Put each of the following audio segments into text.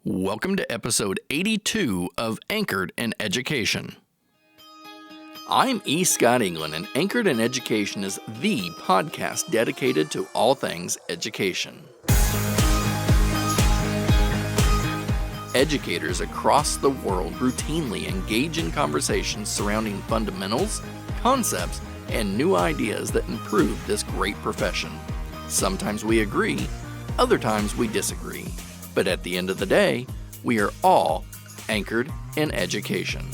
Welcome to episode 82 of Anchored in Education. I'm E. Scott England, and Anchored in Education is the podcast dedicated to all things education. Educators across the world routinely engage in conversations surrounding fundamentals, concepts, and new ideas that improve this great profession. Sometimes we agree, other times we disagree. But at the end of the day, we are all anchored in education.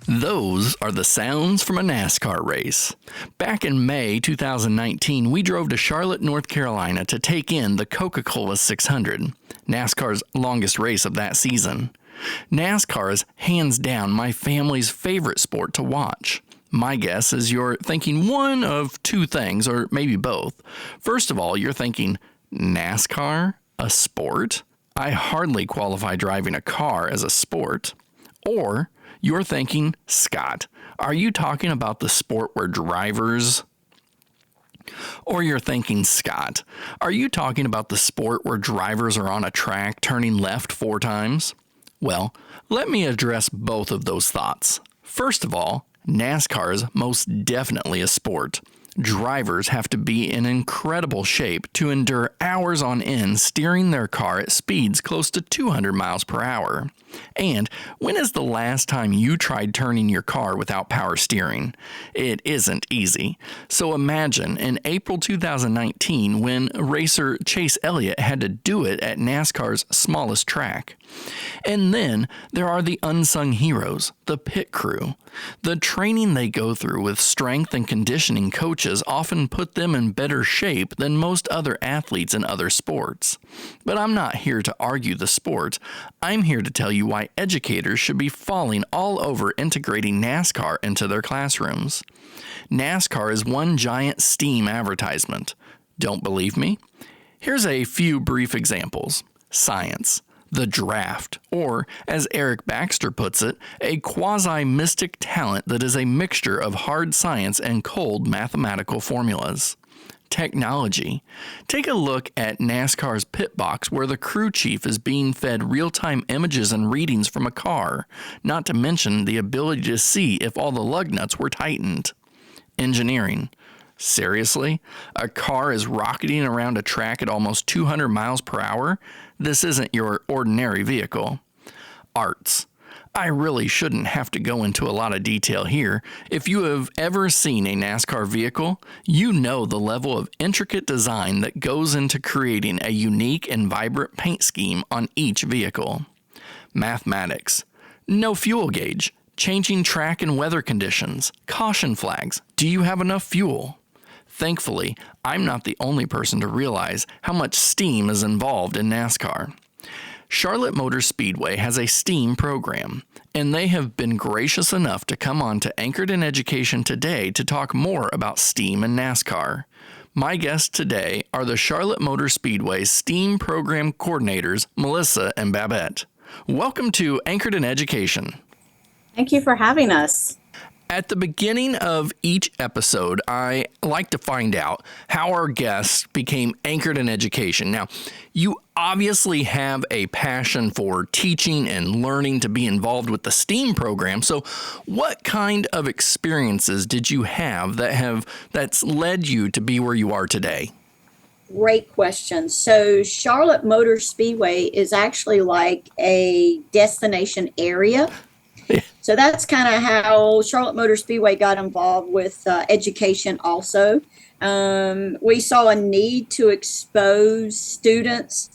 Those are the sounds from a NASCAR race. Back in May 2019, we drove to Charlotte, North Carolina to take in the Coca-Cola 600, NASCAR's longest race of that season. NASCAR is hands down my family's favorite sport to watch. My guess is you're thinking one of two things, or maybe both. First of all, you're thinking, NASCAR? A sport? I hardly qualify driving a car as a sport. Or you're thinking, Scott, are you talking about the sport where drivers... Or you're thinking, Scott, are you talking about the sport where drivers are on a track turning left 4 times? Well, let me address both of those thoughts. First of all, NASCAR is most definitely a sport. Drivers have to be in incredible shape to endure hours on end steering their car at speeds close to 200 miles per hour. And when is the last time you tried turning your car without power steering? It isn't easy. So imagine in April 2019 when racer Chase Elliott had to do it at NASCAR's smallest track. And then there are the unsung heroes, the pit crew. The training they go through with strength and conditioning coaches often put them in better shape than most other athletes in other sports. But I'm not here to argue the sport. I'm here to tell you why educators should be falling all over integrating NASCAR into their classrooms. NASCAR is one giant STEAM advertisement. Don't believe me? Here's a few brief examples. Science. The draft, or, as Eric Baxter puts it, a quasi-mystic talent that is a mixture of hard science and cold mathematical formulas. Technology. Take a look at NASCAR's pit box where the crew chief is being fed real-time images and readings from a car, not to mention the ability to see if all the lug nuts were tightened. Engineering. Seriously? A car is rocketing around a track at almost 200 miles per hour? This isn't your ordinary vehicle. Arts. I really shouldn't have to go into a lot of detail here. If you have ever seen a NASCAR vehicle, you know the level of intricate design that goes into creating a unique and vibrant paint scheme on each vehicle. Mathematics. No fuel gauge. Changing track and weather conditions. Caution flags. Do you have enough fuel? Thankfully, I'm not the only person to realize how much STEAM is involved in NASCAR. Charlotte Motor Speedway has a STEAM program, and they have been gracious enough to come on to Anchored in Education today to talk more about STEAM and NASCAR. My guests today are the Charlotte Motor Speedway STEAM program coordinators, Melissa and Babette. Welcome to Anchored in Education. Thank you for having us. At the beginning of each episode, I like to find out how our guests became anchored in education. Now, you obviously have a passion for teaching and learning to be involved with the STEAM program. So what kind of experiences did you have that's led you to be where you are today? Great question. So Charlotte Motor Speedway is actually like a destination area. So that's kind of how Charlotte Motor Speedway got involved with education also. We saw a need to expose students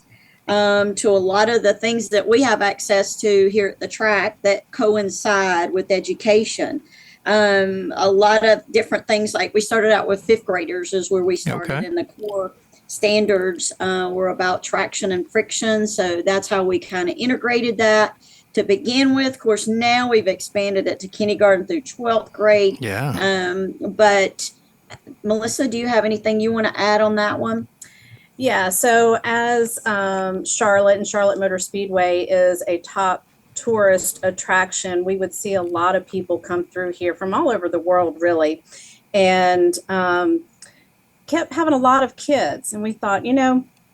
to a lot of the things that we have access to here at the track that coincide with education. A lot of different things, like we started out with 5th graders is where we started. Okay. And the core standards were about traction and friction. So that's how we kind of integrated that. To begin with, of course, now we've expanded it to kindergarten through 12th grade. Yeah. But Melissa, do you have anything you want to add on that one? Yeah, so as Charlotte and Charlotte Motor Speedway is a top tourist attraction. We would see a lot of people come through here from all over the world, really, and kept having a lot of kids. And we thought,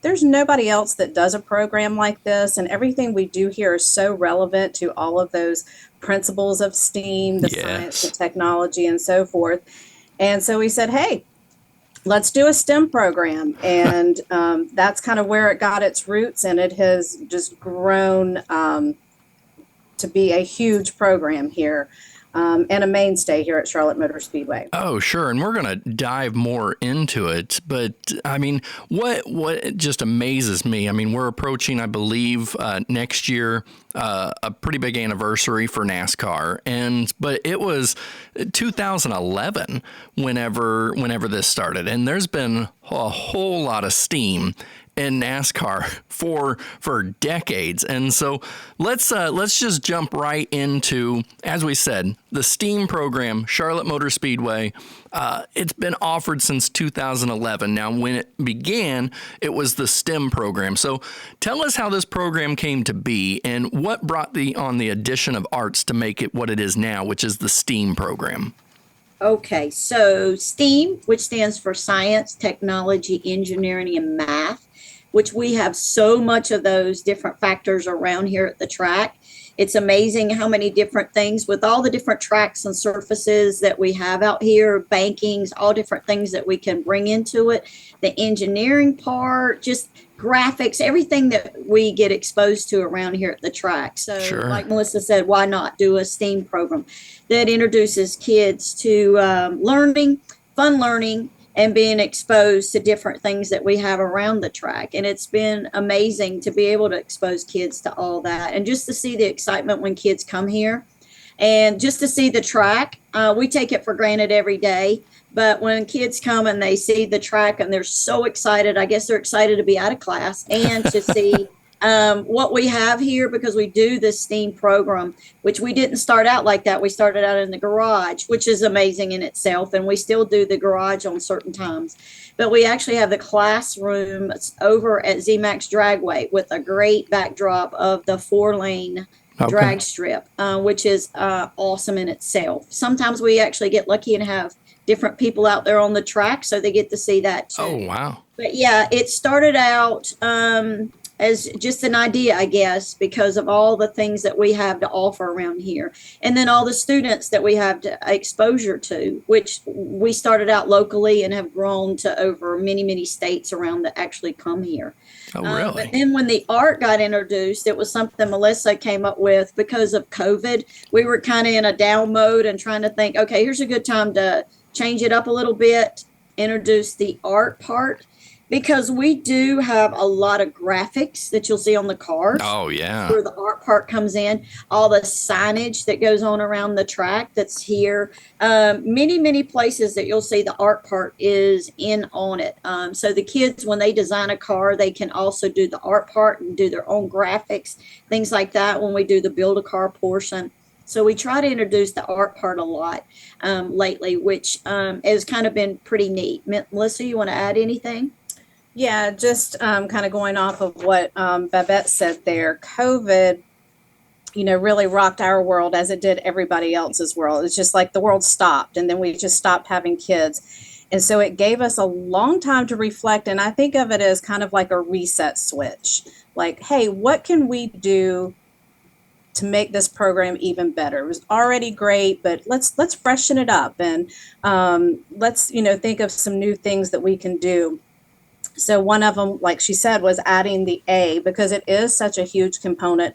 there's nobody else that does a program like this, and everything we do here is so relevant to all of those principles of STEAM, the science, the technology, and so forth. And so we said, hey, let's do a STEM program. And that's kind of where it got its roots, and it has just grown to be a huge program here. And a mainstay here at Charlotte Motor Speedway. Oh, sure. And we're going to dive more into it. But I mean, what just amazes me, I mean, we're approaching, I believe, next year, a pretty big anniversary for NASCAR. But it was 2011 whenever this started. And there's been a whole lot of steam in NASCAR for decades. And so let's just jump right into, as we said, the STEAM program, Charlotte Motor Speedway. It's been offered since 2011. Now, when it began, it was the STEM program. So tell us how this program came to be and what brought on the addition of arts to make it what it is now, which is the STEAM program. Okay, so STEAM, which stands for Science, Technology, Engineering, and Math, which we have so much of those different factors around here at the track. It's amazing how many different things with all the different tracks and surfaces that we have out here, bankings, all different things that we can bring into it. The engineering part, just graphics, everything that we get exposed to around here at the track. So like Melissa said, why not do a STEAM program that introduces kids to learning, fun learning, and being exposed to different things that we have around the track. And it's been amazing to be able to expose kids to all that. And just to see the excitement when kids come here and just to see the track, we take it for granted every day. But when kids come and they see the track and they're so excited, I guess they're excited to be out of class and to see what we have here, because we do this STEAM program, which we didn't start out like that. We started out in the garage, which is amazing in itself. And we still do the garage on certain times. But we actually have the classroom over at ZMAX Dragway with a great backdrop of the 4-lane drag strip, which is awesome in itself. Sometimes we actually get lucky and have different people out there on the track, so they get to see that too. Oh, wow. But yeah, it started out as just an idea, I guess, because of all the things that we have to offer around here. And then all the students that we have exposure to, which we started out locally and have grown to over many, many states around that actually come here. Oh, really? But then when the art got introduced, it was something Melissa came up with because of COVID. We were kind of in a down mode and trying to think, okay, here's a good time to change it up a little bit, introduce the art part. Because we do have a lot of graphics that you'll see on the cars. Oh, yeah. Where the art part comes in. All the signage that goes on around the track that's here. Many, many places that you'll see the art part is in on it. So the kids, when they design a car, they can also do the art part and do their own graphics, things like that when we do the build a car portion. So we try to introduce the art part a lot lately, which has kind of been pretty neat. Melissa, you want to add anything? Yeah, just kind of going off of what Babette said there, COVID, really rocked our world as it did everybody else's world. It's just like the world stopped, and then we just stopped having kids. And so it gave us a long time to reflect, and I think of it as kind of like a reset switch. Like, hey, what can we do to make this program even better? It was already great, but let's freshen it up, and let's, think of some new things that we can do. So one of them, like she said, was adding the A, because it is such a huge component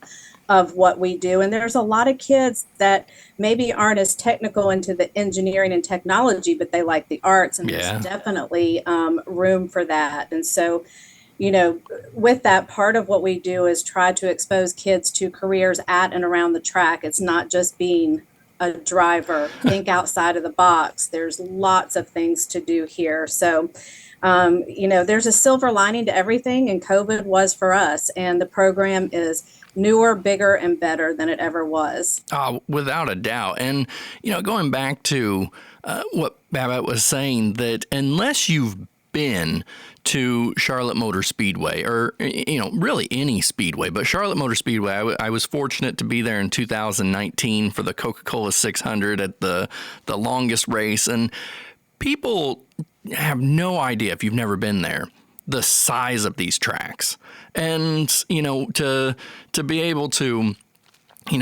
of what we do. And there's a lot of kids that maybe aren't as technical into the engineering and technology, but they like the arts, and there's definitely room for that. And so, with that, part of what we do is try to expose kids to careers at and around the track. It's not just being a driver. Think outside of the box. There's lots of things to do here. So there's a silver lining to everything, and COVID was for us. And the program is newer, bigger, and better than it ever was. Without a doubt. And, going back to what Babette was saying, that unless you've been to Charlotte Motor Speedway, or, really any speedway, but Charlotte Motor Speedway, I was fortunate to be there in 2019 for the Coca-Cola 600 at the longest race. And people have no idea, if you've never been there, the size of these tracks. And, to be able to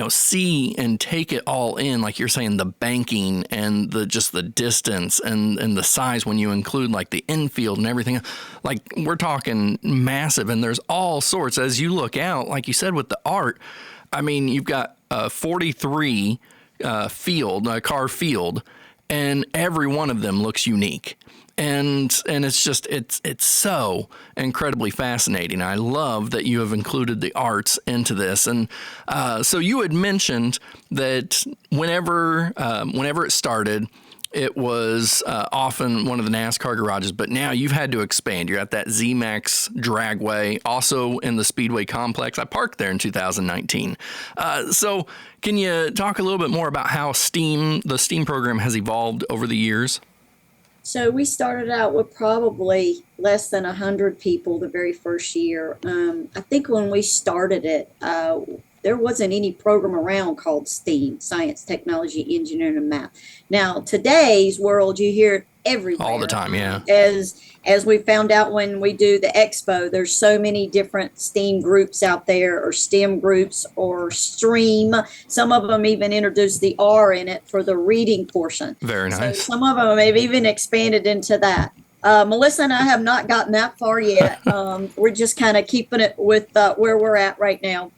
see and take it all in, like you're saying, the banking and the distance and the size when you include like the infield and everything, like we're talking massive. And there's all sorts as you look out, like you said, with the art. I mean, you've got a 43 car field, and every one of them looks unique. And it's so incredibly fascinating. I love that you have included the arts into this. And so you had mentioned that whenever it started, it was often one of the NASCAR garages, but now you've had to expand. You're at that ZMAX dragway, also in the Speedway complex. I parked there in 2019. So can you talk a little bit more about how the STEAM program has evolved over the years? So we started out with probably less than 100 people the very first year. I think when we started it, there wasn't any program around called STEAM, Science, Technology, Engineering, and Math. Now, today's world, you hear it everywhere. All the time, yeah. As we found out when we do the expo, there's so many different STEAM groups out there, or STEM groups, or STREAM. Some of them even introduced the R in it for the reading portion. Very nice. So some of them have even expanded into that. Melissa and I have not gotten that far yet. We're just kind of keeping it with where we're at right now.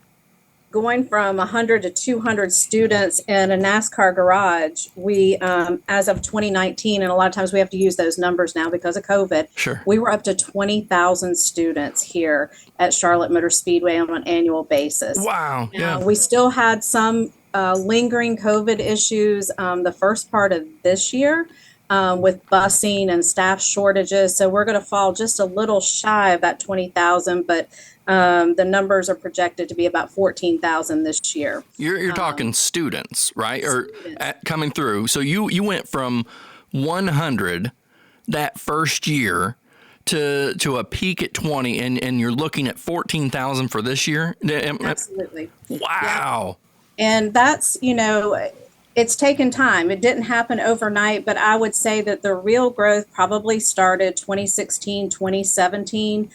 Going from 100 to 200 students in a NASCAR garage, we, as of 2019, and a lot of times we have to use those numbers now because of COVID, sure, we were up to 20,000 students here at Charlotte Motor Speedway on an annual basis. Wow. Yeah. We still had some lingering COVID issues the first part of this year with busing and staff shortages. So we're going to fall just a little shy of that 20,000, but the numbers are projected to be about 14,000 this year. You're talking students, right? Students. Or coming through. So you went from 100 that first year to a peak at 20, and you're looking at 14,000 for this year? Absolutely. Wow. Yeah. And that's, it's taken time. It didn't happen overnight, but I would say that the real growth probably started 2016, 2017.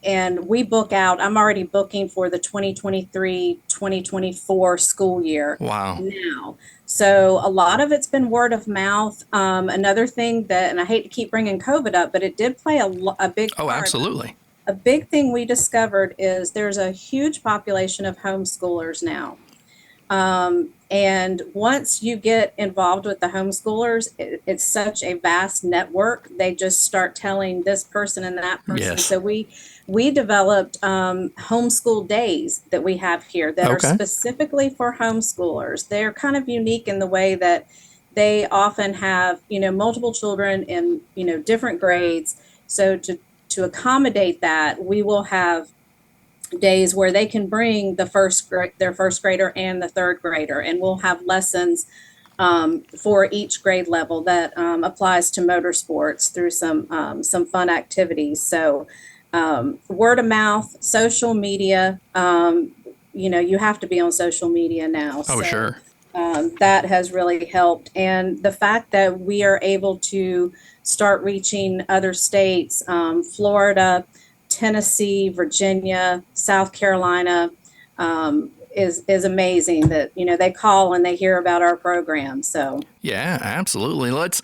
And we book out, I'm already booking for the 2023-2024 school year. Wow. Now. So a lot of it's been word of mouth. Another thing that, and I hate to keep bringing COVID up, but it did play a big part. Oh, absolutely. A big thing we discovered is there's a huge population of homeschoolers now. And once you get involved with the homeschoolers, it's such a vast network. They just start telling this person and that person. Yes. So we developed homeschool days that we have here that are specifically for homeschoolers. They're kind of unique in the way that they often have, multiple children in, different grades. So to accommodate that, we will have days where they can bring their first grader and the third grader, and we'll have lessons for each grade level that applies to motorsports through some fun activities. So word of mouth, social media, you have to be on social media now. Oh, so, sure. That has really helped. And the fact that we are able to start reaching other states, Florida, Tennessee, Virginia, South Carolina, is amazing that, they call and they hear about our program. So yeah, absolutely. Let's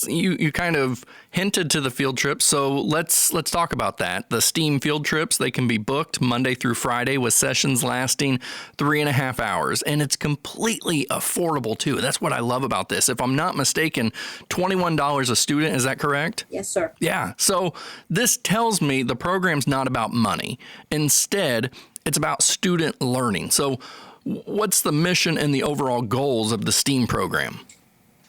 you kind of hinted to the field trips, so let's talk about that. The STEAM field trips, they can be booked Monday through Friday with sessions lasting 3.5 hours, and it's completely affordable too. That's what I love about this. If I'm not mistaken, $21 a student, is that correct? Yes, sir. Yeah. So this tells me the program's not about money. Instead, it's about student learning. So what's the mission and the overall goals of the STEAM program?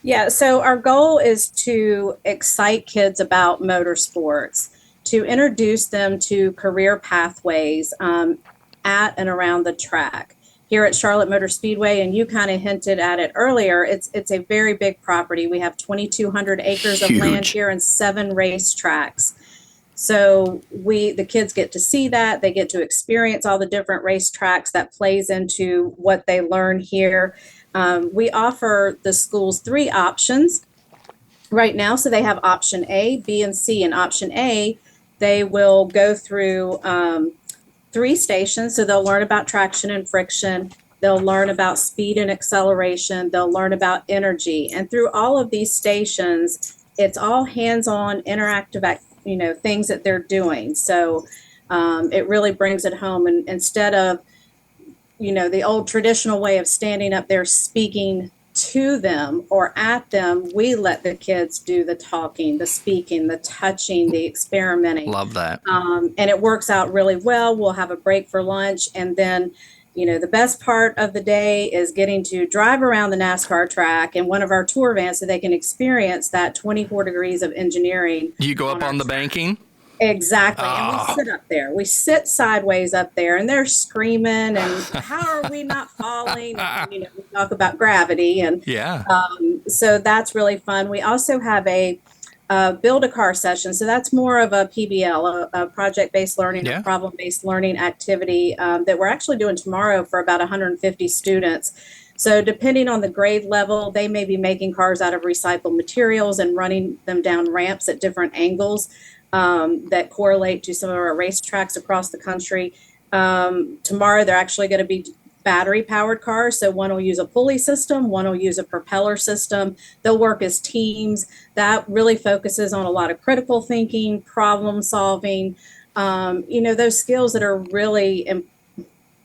Yeah, so our goal is to excite kids about motorsports, to introduce them to career pathways at and around the track. here at Charlotte Motor Speedway, and you kind of hinted at it earlier. It's a very big property. We have 2,200 acres of land here and 7 racetracks. So the kids get to see that. They get to experience all the different racetracks. That plays into what they learn here. We offer the schools 3 options right now. So they have option A, B, and C. And option A, they will go through 3 stations. So they'll learn about traction and friction. They'll learn about speed and acceleration. They'll learn about energy. And through all of these stations, it's all hands-on interactive things that they're doing. So it really brings it home. And instead of, the old traditional way of standing up there speaking to them or at them, we let the kids do the talking, the speaking, the touching, the experimenting. Love that. And it works out really well. We'll have a break for lunch, and then the best part of the day is getting to drive around the NASCAR track in one of our tour vans so they can experience that 24 degrees of engineering. You go up on the banking? Exactly. And we sit up there. We sit sideways up there, and they're screaming, and how are we not falling? And, we talk about gravity. And so that's really fun. We also have a build a car session. So that's more of a PBL, a project-based learning, a problem-based learning activity that we're actually doing tomorrow for about 150 students. So depending on the grade level, they may be making cars out of recycled materials and running them down ramps at different angles that correlate to some of our racetracks across the country. Tomorrow, they're actually going to be battery-powered cars. So one will use a pulley system, one will use a propeller system. They'll work as teams. That really focuses on a lot of critical thinking, problem solving, those skills that are really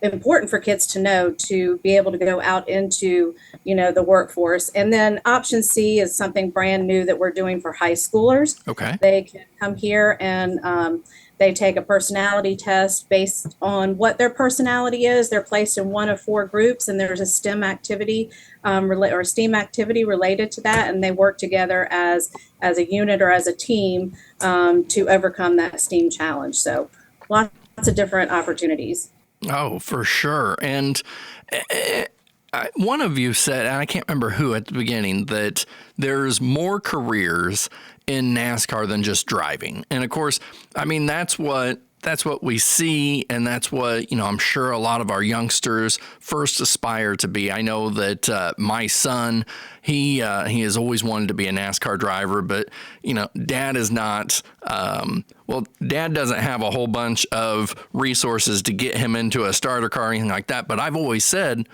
important for kids to know to be able to go out into, the workforce. And then option C is something brand new that we're doing for high schoolers. Okay. They can come here and they take a personality test based on what their personality is. They're placed in one of 4 groups, and there's a STEM activity or STEAM activity related to that, and they work together as a unit or as a team to overcome that STEAM challenge. So lots of different opportunities. Oh, for sure. And one of you said, and I can't remember who at the beginning, that there's more careers in NASCAR than just driving. And of course, that's what we see, and that's what, I'm sure a lot of our youngsters first aspire to be. I know that my son, he has always wanted to be a NASCAR driver, but, Dad is not, Dad doesn't have a whole bunch of resources to get him into a starter car or anything like that. But I've always said,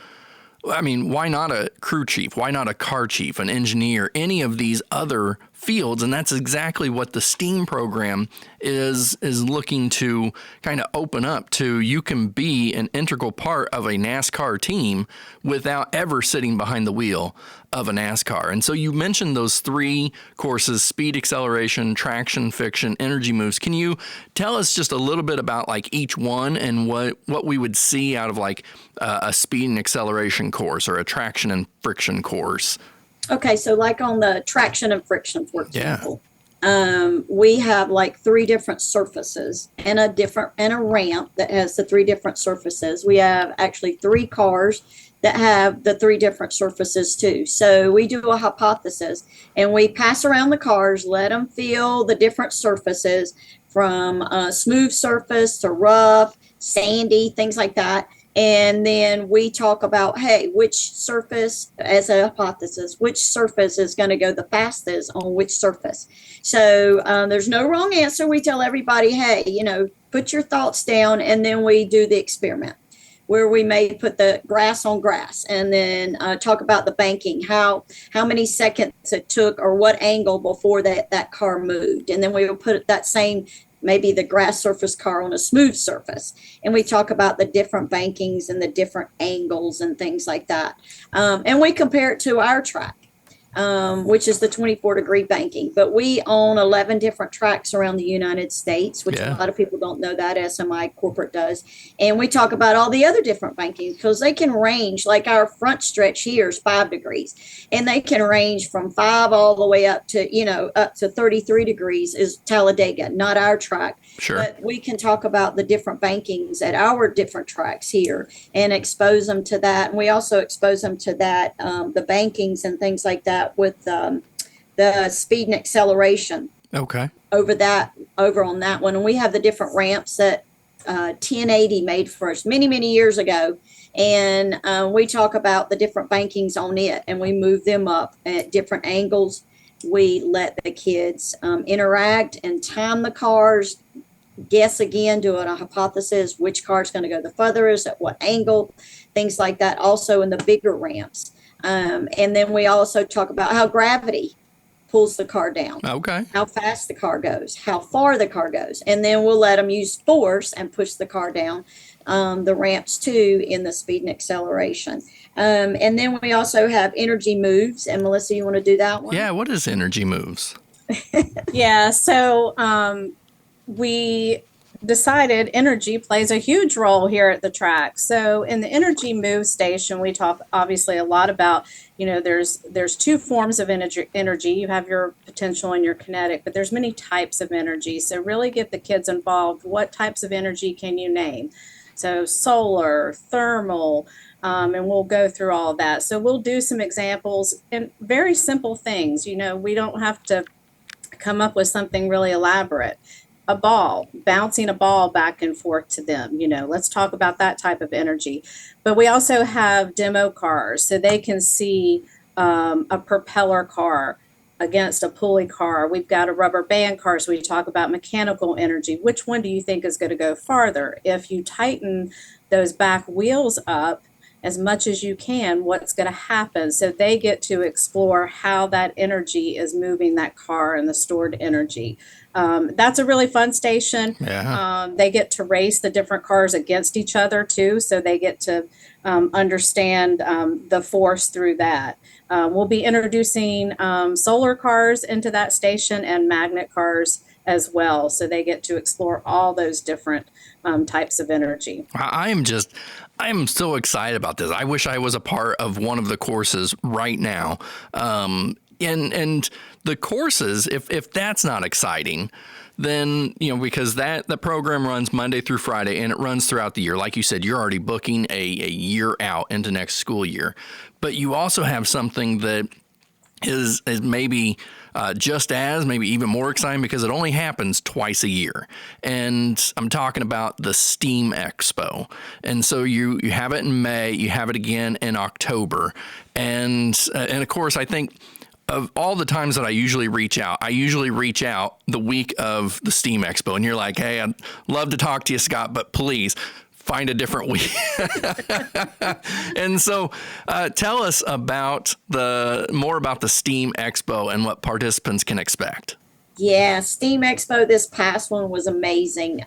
why not a crew chief? Why not a car chief, an engineer, any of these other fields? And that's exactly what the STEAM program is looking to kind of open up to. You can be an integral part of a NASCAR team without ever sitting behind the wheel of a NASCAR. And so you mentioned those 3 courses: speed, acceleration, traction, friction, energy moves. Can you tell us just a little bit about each one and what we would see out of a speed and acceleration course or a traction and friction course? Okay, so on the traction and friction, for example, we have 3 different surfaces and a ramp that has the 3 different surfaces. We have actually 3 cars that have the 3 different surfaces too. So we do a hypothesis and we pass around the cars, let them feel the different surfaces from smooth surface to rough, sandy, things like that. And then we talk about, hey, which surface, as a hypothesis, which surface is going to go the fastest on which surface. So there's no wrong answer. We tell everybody, hey, put your thoughts down, and then we do the experiment where we may put the grass on grass and then talk about the banking, how many seconds it took or what angle before that car moved. And then we will put that same, maybe the grass surface car on a smooth surface. And we talk about the different bankings and the different angles and things like that. And we compare it to our track. which is the 24-degree banking. But we own 11 different tracks around the United States, which a lot of people don't know that SMI corporate does. And we talk about all the other different bankings because they can range, like our front stretch here is 5 degrees, and they can range from 5 all the way up to, up to 33 degrees is Talladega, not our track. Sure. But we can talk about the different bankings at our different tracks here and expose them to that. And we also expose them to that, the bankings and things like that with the speed and acceleration. Okay. Over on that one. And we have the different ramps that 1080 made for us many, many years ago. And we talk about the different bankings on it, and we move them up at different angles. We let the kids interact and time the cars, guess again, do a hypothesis, which car is going to go the furthest, at what angle, things like that, also in the bigger ramps. And then we also talk about how gravity pulls the car down. Okay. How fast the car goes, how far the car goes. And then we'll let them use force and push the car down the ramps too in the speed and acceleration. And then we also have energy moves. And Melissa, you want to do that one? Yeah. What is energy moves? Yeah. So we decided energy plays a huge role here at the track. So in the energy move station, we talk obviously a lot about, there's 2 forms of energy. You have your potential and your kinetic, but there's many types of energy. So really get the kids involved. What types of energy can you name? So solar, thermal, and we'll go through all of that. So we'll do some examples and very simple things. We don't have to come up with something really elaborate. A ball, bouncing a ball back and forth to them. Let's talk about that type of energy. But we also have demo cars, so they can see a propeller car against a pulley car. We've got a rubber band car, so we talk about mechanical energy. Which one do you think is going to go farther? If you tighten those back wheels up as much as you can, what's going to happen? So they get to explore how that energy is moving that car and the stored energy. That's a really fun station. Yeah. They get to race the different cars against each other too, so they get to understand the force through that. We'll be introducing solar cars into that station and magnet cars as well, so they get to explore all those different types of energy. I am so excited about this. I wish I was a part of one of the courses right now. And the courses, if that's not exciting, then, because the program runs Monday through Friday and it runs throughout the year. Like you said, you're already booking a year out into next school year. But you also have something that is maybe maybe even more exciting because it only happens twice a year. And I'm talking about the STEAM Expo. And so you have it in May, you have it again in October. And of course, I think of all the times that I usually reach out the week of the STEAM Expo. And you're like, hey, I'd love to talk to you, Scott, but please find a different week. And so tell us more about the STEAM Expo and what participants can expect. Yeah, STEAM Expo, this past one was amazing.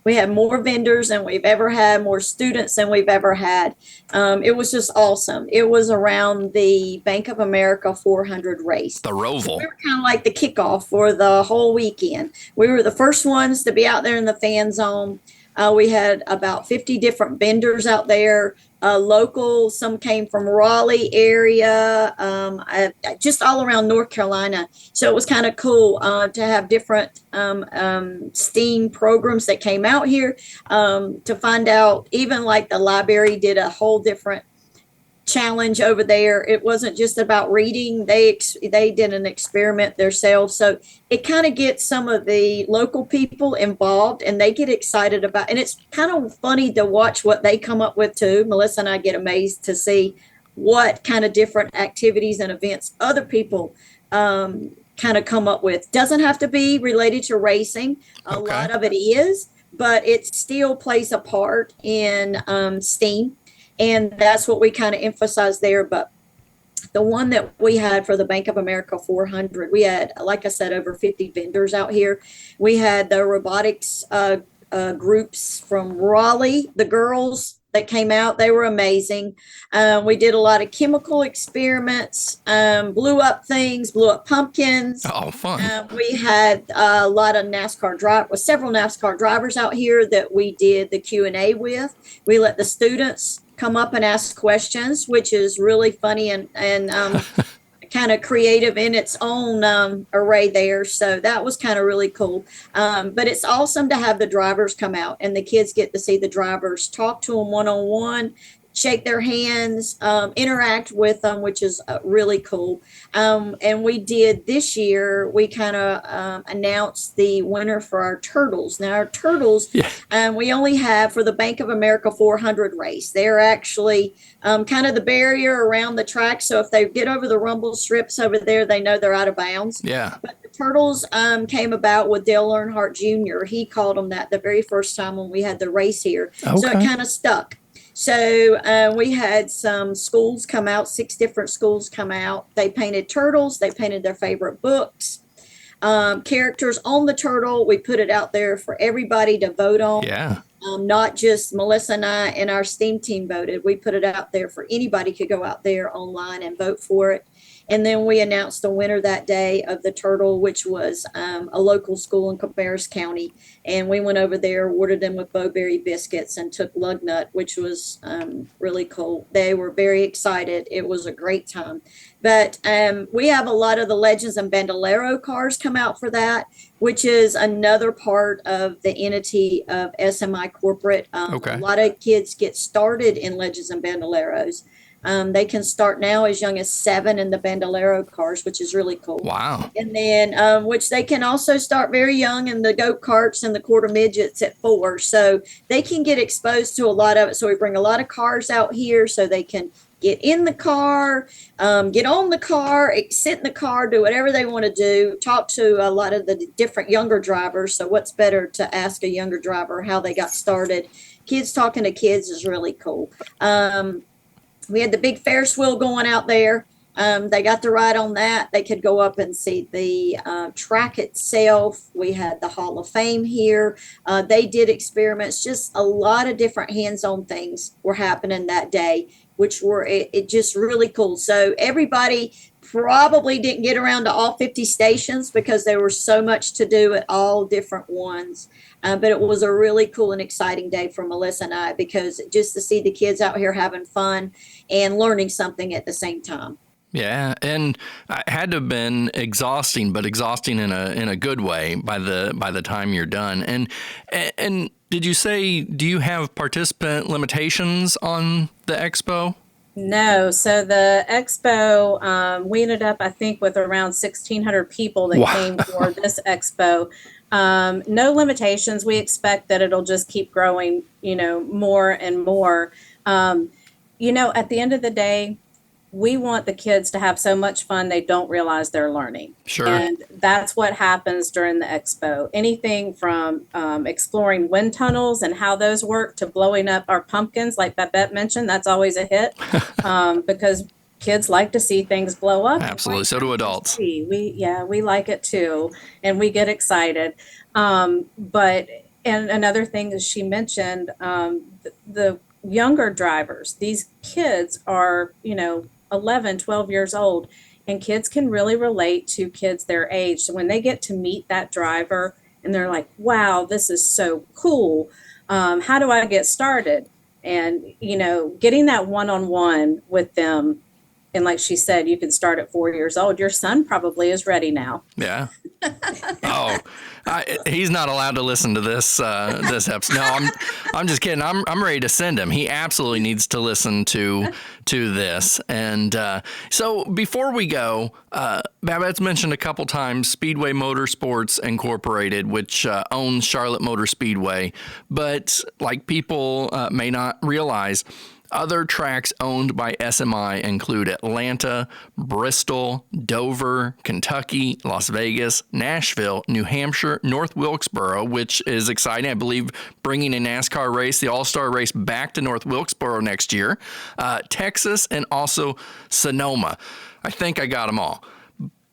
We had more vendors than we've ever had, more students than we've ever had. It was just awesome. It was around the Bank of America 400 race. The Roval. So we were kind of like the kickoff for the whole weekend. We were the first ones to be out there in the fan zone. We had about 50 different vendors out there, local. Some came from Raleigh area, just all around North Carolina. So it was kind of cool to have different STEAM programs that came out here to find out. Even like the library did a whole different challenge over there. It wasn't just about reading. They did an experiment themselves. So it kind of gets some of the local people involved, and they get excited about, and it's kind of funny to watch what they come up with too. Melissa and I get amazed to see what kind of different activities and events other people kind of come up with. Doesn't have to be related to racing. A lot of it is, but it still plays a part in STEAM. And that's what we kind of emphasize there. But the one that we had for the Bank of America 400, we had, like I said, over 50 vendors out here. We had the robotics groups from Raleigh, the girls that came out. They were amazing. We did a lot of chemical experiments, blew up things, blew up pumpkins. Oh, fun. We had a lot of several NASCAR drivers out here that we did the Q&A with. We let the students come up and ask questions, which is really funny and kind of creative in its own array there. So that was kind of really cool. But it's awesome to have the drivers come out and the kids get to see the drivers, talk to them one-on-one, shake their hands, interact with them, which is really cool. And we did this year, we kind of announced the winner for our turtles. Now, our turtles, we only have for the Bank of America 400 race. They're actually kind of the barrier around the track. So if they get over the rumble strips over there, they know they're out of bounds. Yeah. But the turtles came about with Dale Earnhardt Jr. He called them that the very first time when we had the race here. Okay. So it kind of stuck. So we had some schools come out, 6 different schools come out. They painted turtles. They painted their favorite books, characters on the turtle. We put it out there for everybody to vote on. Yeah. Not just Melissa and I and our STEAM team voted. We put it out there for anybody could go out there online and vote for it. And then we announced the winner that day of the turtle, which was a local school in Cabarrus County. And we went over there, awarded them with Bowberry biscuits and took lug nut, which was really cool. They were very excited. It was a great time. But we have a lot of the Legends and Bandolero cars come out for that, which is another part of the entity of SMI Corporate. Okay. A lot of kids get started in Legends and Bandoleros. They can start now as young as 7 in the Bandolero cars, which is really cool. Wow. And then, which they can also start very young in the go-karts and the quarter midgets at 4. So they can get exposed to a lot of it. So we bring a lot of cars out here so they can get in the car, get on the car, sit in the car, do whatever they want to do, talk to a lot of the different younger drivers. So what's better to ask a younger driver how they got started? Kids talking to kids is really cool. We had the big Ferris wheel going out there. They got to ride on that. They could go up and see the track itself. We had the Hall of Fame here. They did experiments. Just a lot of different hands-on things were happening that day, which were it just really cool. So everybody probably didn't get around to all 50 stations because there was so much to do at all different ones. But it was a really cool and exciting day for Melissa and I because just to see the kids out here having fun and learning something at the same time. Yeah, and it had to have been exhausting, but exhausting in a good way by the time you're done. And did you say, do you have participant limitations on the expo? No. So the expo, we ended up, I think, with around 1,600 people that came for this expo. No limitations. We expect that it'll just keep growing, more and more. At the end of the day, we want the kids to have so much fun they don't realize they're learning. Sure. And that's what happens during the expo. Anything from exploring wind tunnels and how those work to blowing up our pumpkins, like Babette mentioned, that's always a hit because kids like to see things blow up. Absolutely. So do adults. We like it too. And we get excited. But another thing that she mentioned, the younger drivers, these kids are, 11, 12 years old, and kids can really relate to kids their age. So when they get to meet that driver and they're like, wow, this is so cool. How do I get started? And, getting that one-on-one with them. And like she said, you can start at 4 years old. Your son probably is ready now. Yeah. Oh, he's not allowed to listen to this episode. No, I'm just kidding. I'm ready to send him. He absolutely needs to listen to this. And so before we go, Babette's mentioned a couple times Speedway Motorsports Incorporated, which owns Charlotte Motor Speedway. But like people may not realize, other tracks owned by SMI include Atlanta, Bristol, Dover, Kentucky, Las Vegas, Nashville, New Hampshire, North Wilkesboro, which is exciting. I believe bringing a NASCAR race, the All-Star race, back to North Wilkesboro next year, Texas, and also Sonoma. I think I got them all.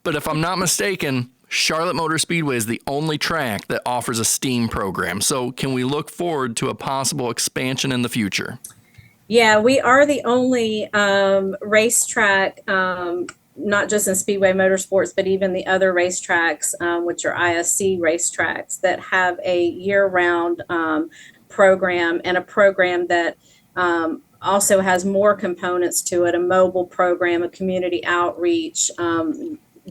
But if I'm not mistaken, Charlotte Motor Speedway is the only track that offers a STEAM program. So can we look forward to a possible expansion in the future? Yeah, we are the only racetrack, not just in Speedway Motorsports, but even the other racetracks, which are ISC racetracks, that have a year-round program, and a program that also has more components to it, a mobile program, a community outreach,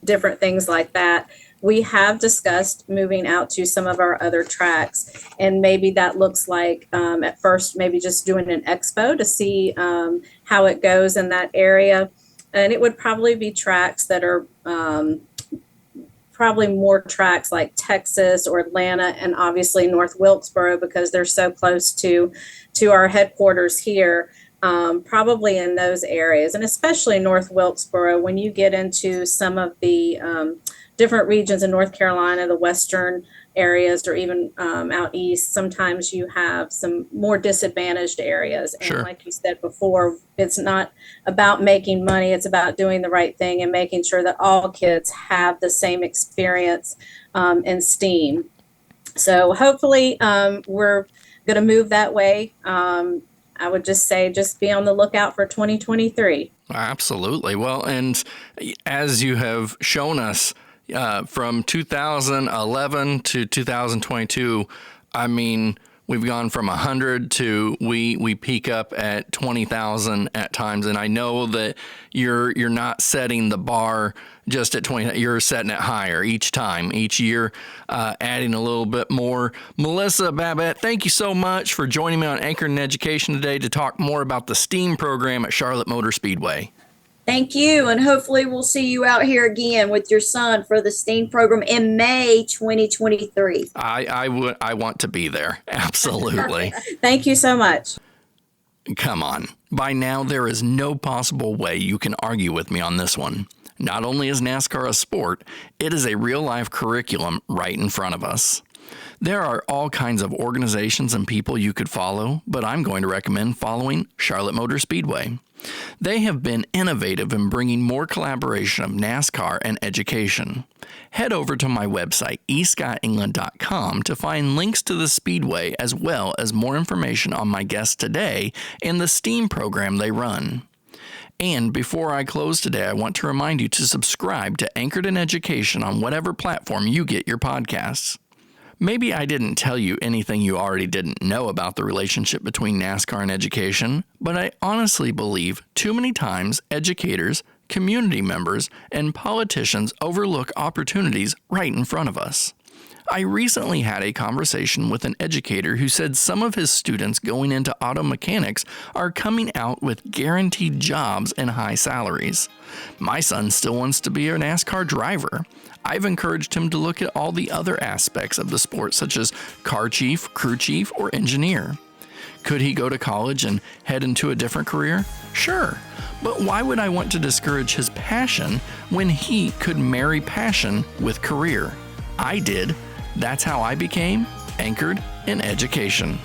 different things like that. We have discussed moving out to some of our other tracks, and maybe that looks like at first maybe just doing an expo to see how it goes in that area. And it would probably be tracks that are probably more tracks like Texas or Atlanta, and obviously North Wilkesboro, because they're so close to our headquarters here. Probably in those areas, and especially North Wilkesboro. When you get into some of the different regions in North Carolina, the western areas, or even out east, sometimes you have some more disadvantaged areas. And Sure. like you said before, it's not about making money, it's about doing the right thing and making sure that all kids have the same experience in STEAM. So hopefully we're going to move that way. I would just say, just be on the lookout for 2023. Absolutely. Well, and as you have shown us, from 2011 to 2022, I mean, we've gone from 100 to we peak up at 20,000 at times. And I know that you're not setting the bar just at 20, you're setting it higher each time, each year, adding a little bit more. Melissa, Babette, thank you so much for joining me on Anchored in Education today to talk more about the STEAM program at Charlotte Motor Speedway. Thank you, and hopefully we'll see you out here again with your son for the STEAM program in May 2023. I want to be there. Absolutely. Thank you so much. Come on. By now, there is no possible way you can argue with me on this one. Not only is NASCAR a sport, it is a real-life curriculum right in front of us. There are all kinds of organizations and people you could follow, but I'm going to recommend following Charlotte Motor Speedway. They have been innovative in bringing more collaboration of NASCAR and education. Head over to my website, escottengland.com, to find links to the Speedway as well as more information on my guests today and the STEAM program they run. And before I close today, I want to remind you to subscribe to Anchored in Education on whatever platform you get your podcasts. Maybe I didn't tell you anything you already didn't know about the relationship between NASCAR and education, but I honestly believe too many times educators, community members, and politicians overlook opportunities right in front of us. I recently had a conversation with an educator who said some of his students going into auto mechanics are coming out with guaranteed jobs and high salaries. My son still wants to be a NASCAR driver. I've encouraged him to look at all the other aspects of the sport, such as car chief, crew chief, or engineer. Could he go to college and head into a different career? Sure. But why would I want to discourage his passion when he could marry passion with career? I did. That's how I became anchored in education.